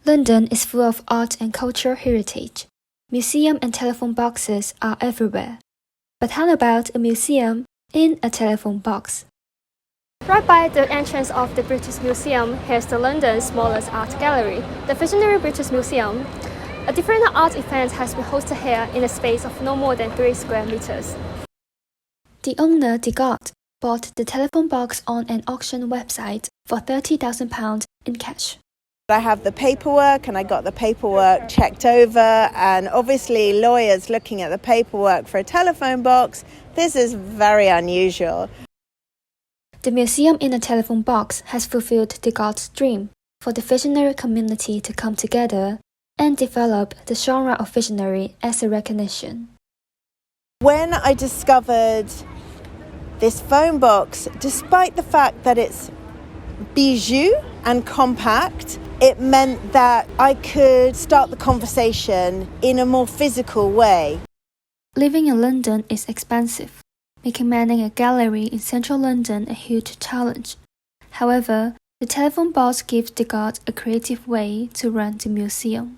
London is full of art and cultural heritage. Museum and telephone boxes are everywhere. But how about a museum in a telephone box? Right by the entrance of the British Museum, here's the London's smallest art gallery, the Visionary British Museum. A different art event has been hosted here in a space of no more than 3 square meters. The owner, Degard, bought the telephone box on an auction website for £30,000 in cash. I have the paperwork and I got the paperwork checked over, and obviously lawyers looking at the paperwork for a telephone box, this is very unusual. The museum in a telephone box has fulfilled Degard's dream for the visionary community to come together and develop the genre of visionary as a recognition. When I discovered this phone box, despite the fact that it's bijou and compact, it meant that I could start the conversation in a more physical way. Living in London is expensive, making manning a gallery in central London a huge challenge. However, the telephone box gives Degard a creative way to run the museum.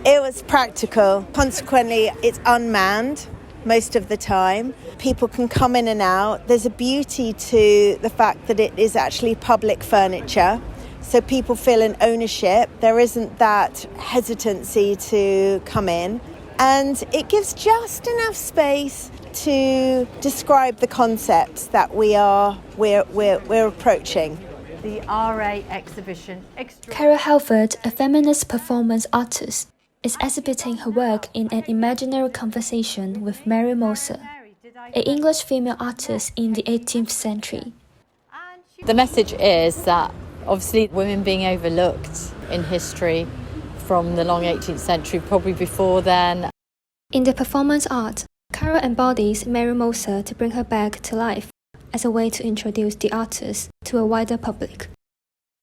It was practical. Consequently, it's unmanned most of the time. People can come in and out. There's a beauty to the fact that it is actually public furniture, so people feel an ownership. There isn't that hesitancy to come in, and it gives just enough space to describe the concepts that we're approaching. The RA exhibition. Caro, a feminist performance artist, is exhibiting her work in an imaginary conversation with Mary Moser, an English female artist in the 18th century. The message is that obviously women being overlooked in history from the long 18th century, probably before then. In the performance art, Caro embodies Mary Moser to bring her back to life as a way to introduce the artist to a wider public.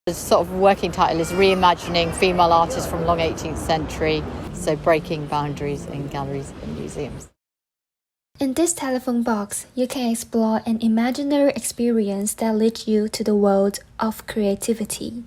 The sort of working title is Reimagining Female Artists from Long 18th Century, so breaking boundaries in galleries and museums. In this telephone box, you can explore an imaginary experience that leads you to the world of creativity.